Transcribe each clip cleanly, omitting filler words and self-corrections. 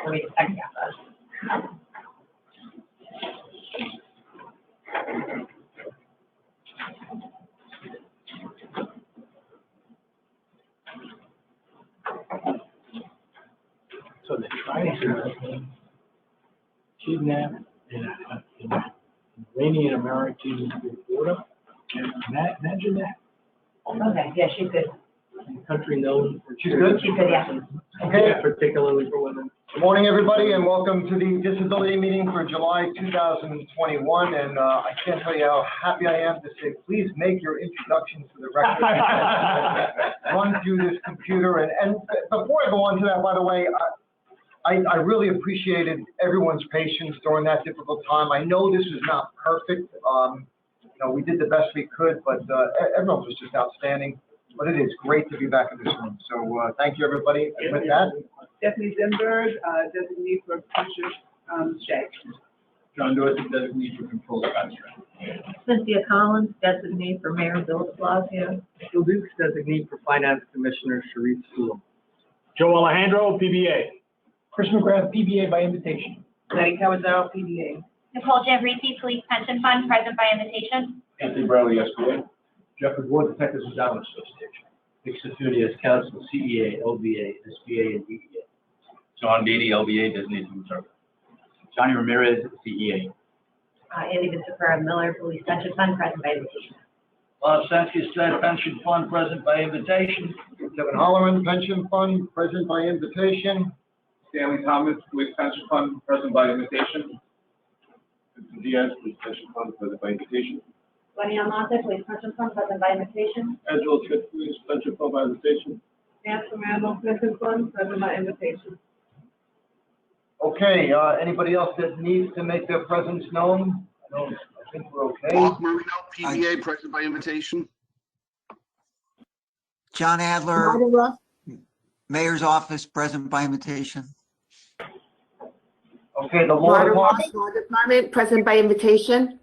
We'll read the second half of it. So they're trying to kidnap an Iranian American reporter. Imagine that. Okay, yeah, she's good. Country known for She's good? She's good, yeah. Okay. Yeah, particularly for women. Good morning, everybody, and welcome to the disability meeting for July 2021. And I can't tell you how happy I am to say, please make your introductions for the record. Run through this computer. And before I go on to that, by the way, I really appreciated everyone's patience during that difficult time. I know this was not perfect. We did the best we could, but everyone was just outstanding. But it is great to be back in this room. So thank you, everybody. And with that, Stephanie Zenberg, designee for Precious Shay. John Dorsey, designee for Control Abstract. Cynthia Collins, designee for Mayor Bill de Blasio. Phil Dukes, designee for Finance Commissioner Sharif Sulu. Joe Alejandro, PBA. Chris McGrath, PBA by invitation. Letty Cavazaro, PDA. Nicole Giambrisi, Police Pension Fund, present by invitation. Anthony Bradley, SBA. Jeffrey Ward, Detectives Endowment Association. Nick Safuni as counsel, CEA, LBA, SBA, and DEA. John Beatty, LBA, designated human service. Johnny Ramirez, CEA. Andy Vincifera Miller, Police Pension Fund, present by invitation. Bob Sansky, State Pension Fund, present by invitation. Kevin Holloran, Pension Fund, present by invitation. Stanley Thomas, Police Pension Fund, present by invitation. Vincent Diaz, Police Pension Fund, present by invitation. Lenny Almonte, Police Pension Fund, present by invitation. Angela Tripp, Police Pension Fund, by invitation. Nancy Randall, Pension Fund, present by invitation. Okay, anybody else that needs to make their presence known? I think we're okay. Mark Marino, PBA, present by invitation. John Adler, Mayor's Office, present by invitation. Okay, the law department. Law Department, present by invitation.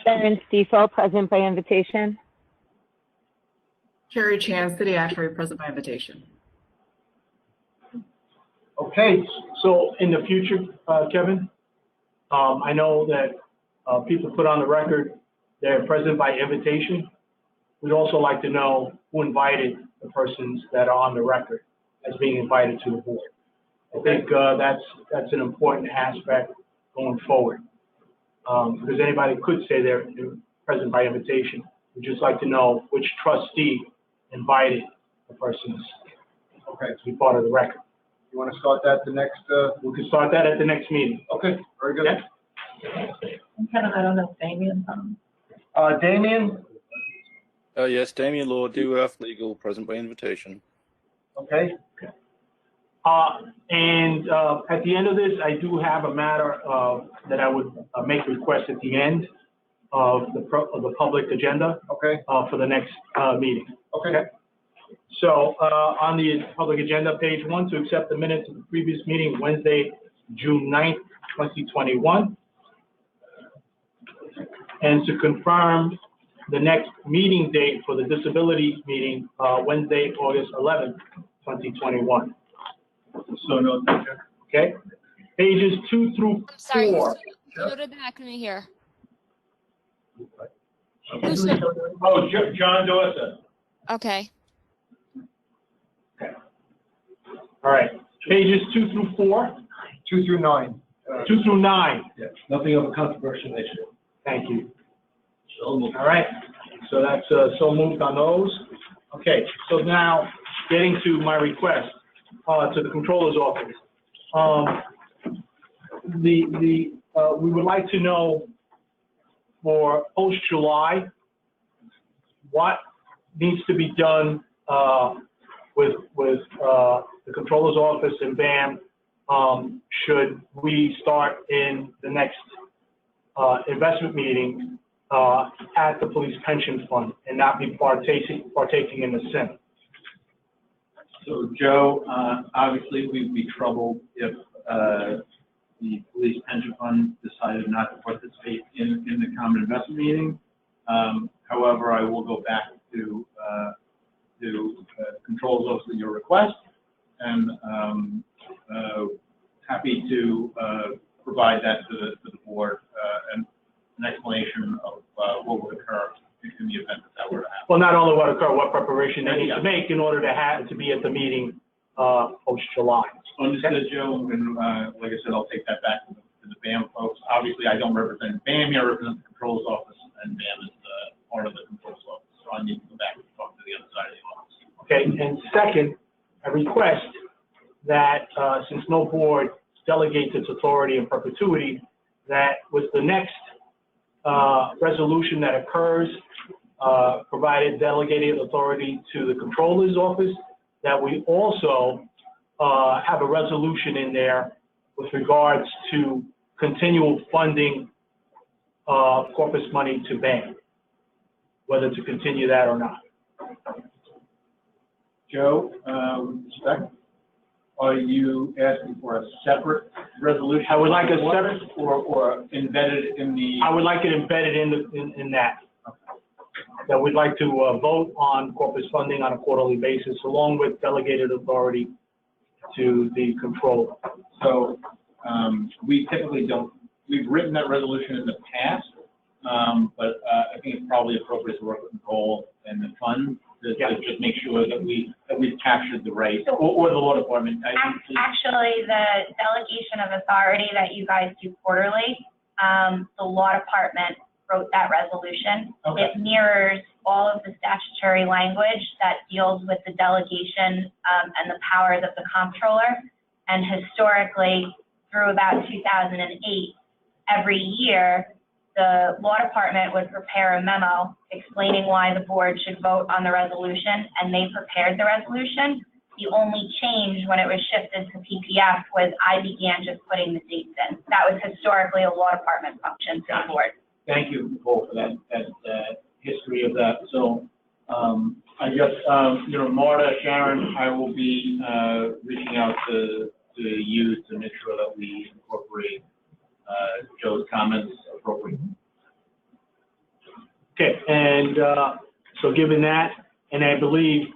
Sharon Stiefel, present by invitation. Carrie Chan, City Actuary, present by invitation. Okay, So in the future, Kevin, I know that people put on the record they're present by invitation. We'd also like to know who invited the persons that are on the record as being invited to the board. I think that's an important aspect going forward. Because anybody could say they're present by invitation. We'd just like to know which trustee invited the persons okay. to be part of the record. You want to start that the next? We can start that at the next meeting. Okay, very good. Yeah. Kevin, I don't know if Damien's on. Damien? Yes, Damien Law, DUF Legal, present by invitation. Okay. And at the end of this, I do have a matter that I would make a request at the end of the public agenda. Okay. For the next meeting. Okay. So on the public agenda, page 1, to accept the minutes of the previous meeting, Wednesday, June 9th, 2021. And to confirm the next meeting date for the disability meeting, Wednesday, August 11th, 2021. So no, thank you. Okay, pages 2 through 4. I'm sorry, go to the back of me here. Oh, John Dorsey. Okay. All right, pages 2 through 4. 2 through 9. 2 through 9. Yeah, nothing of a controversial nature. Thank you. So moved. All right, so that's so moved on those. Okay, so now getting to my request to the controller's office. We would like to know for post-July what needs to be done with the controller's office and BAM should we start in the next investment meeting at the police pension fund and not be partaking in the SIM. So, Joe, obviously we'd be troubled if the police pension fund decided not to participate in the common investment meeting. However, I will go back to controls office at your request and happy to provide that to the board, and an explanation of what would occur in the event that were to happen. Well, not only what occur, what preparation they need to make in order to be at the meeting post-July. Understood, Joe, and like I said, I'll take that back to the BAM folks. Obviously, I don't represent BAM here, I represent the Control's Office, and BAM is part of the Control's Office, so I need to go back and talk to the other side of the office. Okay, and second, I request that since no board delegates its authority in perpetuity, that with the next resolution that occurs, provided delegated authority to the Controller's Office, that we also have a resolution in there with regards to continual funding of corpus money to BAM, whether to continue that or not. Joe, with respect, are you asking for a separate resolution? I would like a separate, or embedded in the. I would like it embedded in that. That we'd like to vote on corpus funding on a quarterly basis, along with delegated authority to the controller. So we typically don't. We've written that resolution in the past, but I think it's probably appropriate to work with Nicole and the fund to just make sure that we've captured the right, or the law department. Actually, the delegation of authority that you guys do quarterly, the law department wrote that resolution. Okay. It mirrors all of the statutory language that deals with the delegation and the powers of the comptroller. And historically, through about 2008, every year, the law department would prepare a memo explaining why the board should vote on the resolution, and they prepared the resolution. The only change when it was shifted to PPF was I began just putting the dates in. That was historically a law department function for the board. Thank you, Nicole, for that history of that. So I guess, Marta, Sharon, I will be reaching out to you to make sure that we incorporate Joe's comments appropriately. Okay, and so given that, and I believe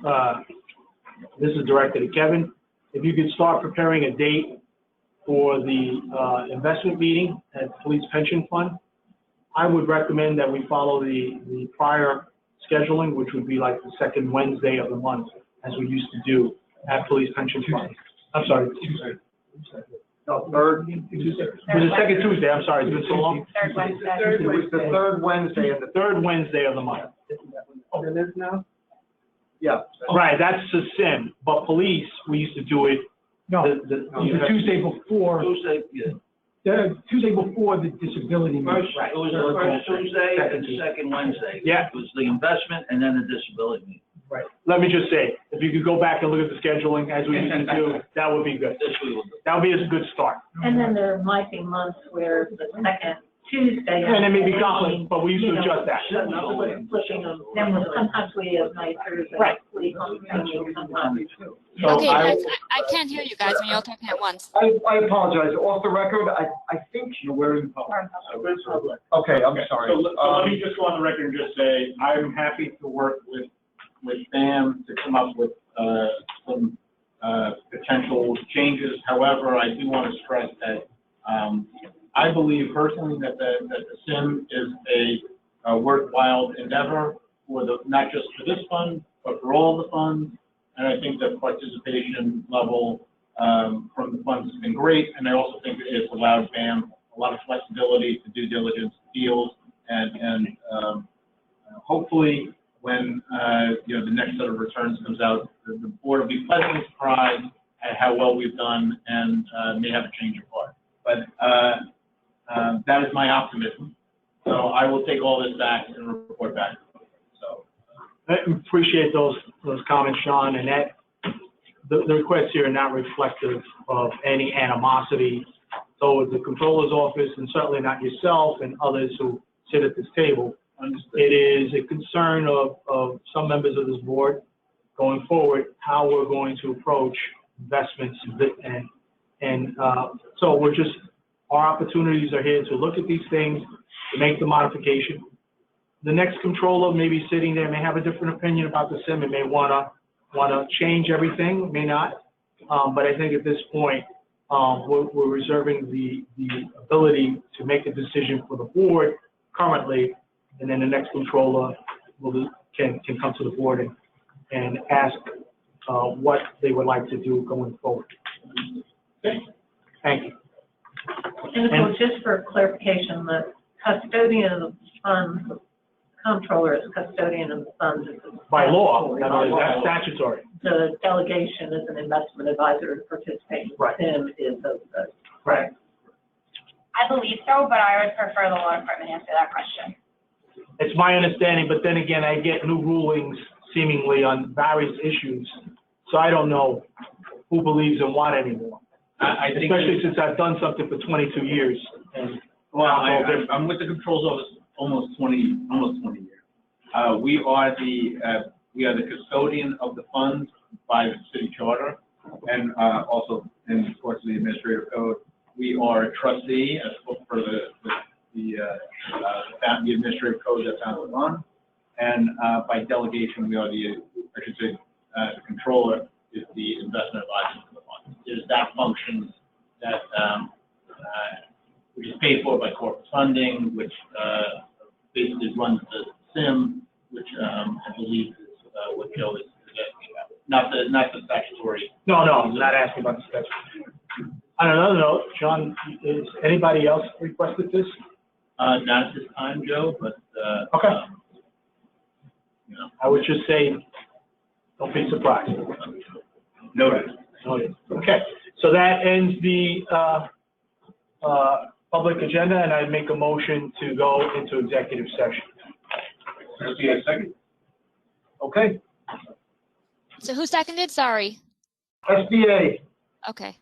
this is directed to Kevin, if you could start preparing a date for the investment meeting at Police Pension Fund, I would recommend that we follow the prior scheduling, which would be like the second Wednesday of the month, as we used to do at Police Pension Fund. I'm sorry, Tuesday. No, third Tuesday. It was the second Tuesday, I'm sorry, it's been so long. Third Wednesday. It was the third Wednesday of the. Third Wednesday of the month. Oh, it is now? Yeah. Right, that's the SIM, but police, we used to do it. No, the Tuesday before. Tuesday, yeah. The Tuesday before the disability. First, meeting. it was the first Tuesday and the second Wednesday. Yeah. It was the investment and then the disability meeting. Right. Let me just say, if you could go back and look at the scheduling as we used to do, that would be good. This we will do. That would be a good start. And then there might be months where the second Tuesday. And it may be conflict, but we used to adjust that. Then sometimes we have nights, Right. sometimes. So Okay, I- guys, I can't hear you guys when you're talking at once. I apologize. Off the record, I think We're in public. okay, I'm sorry. So let me just go on the record and just say, I'm happy to work with Sam to come up with some potential changes. However, I do want to stress that I believe personally that the SIM is a worthwhile endeavor for not just for this fund, but for all the funds. And I think the participation level from the funds has been great. And I also think it's allowed BAM a lot of flexibility to due diligence deals. And hopefully when the next set of returns comes out, the board will be pleasantly surprised at how well we've done and may have a change of heart. But that is my optimism. So I will take all this back and report back. So I appreciate those comments, Sean, and that the requests here are not reflective of any animosity towards the controller's office, and certainly not yourself and others who sit at this table. It is a concern of some members of this board going forward, how we're going to approach investments, and so we're just, our opportunities are here to look at these things, to make the modification. The next controller may be sitting there, may have a different opinion about the SIM, and may wanna change everything, may not. But I think at this point, we're reserving the ability to make a decision for the board currently, and then the next controller can come to the board and ask what they would like to do going forward. Okay, thank you. And so just for clarification, the custodian of the funds, the comptroller is custodian of the funds. By law, that's statutory. The delegation as an investment advisor to participate with him is of the. Right. I believe so, but I would prefer the law department answer that question. It's my understanding, but then again, I get new rulings seemingly on various issues, so I don't know who believes in what anymore. I think, especially since I've done something for 22 years. And I'm with the controls office almost 20 years. We are the custodian of the funds by the city charter, and also in of course the administrative code. We are a trustee as per the administrative code that's on the fund, and by delegation we are the controller is the investment advisor for the fund. There's that function that which is paid for by corporate funding, which basically runs the SIM, which I believe is what Joe is asking about. Not the statutory. No, I'm not asking about the statutory. On another note, John, is anybody else requested this? Not at this time, Joe, but okay. I would just say, don't be surprised. Noted. Okay, so that ends the public agenda, and I'd make a motion to go into executive session. Second. Okay. So who seconded? Sorry. SBA. Okay.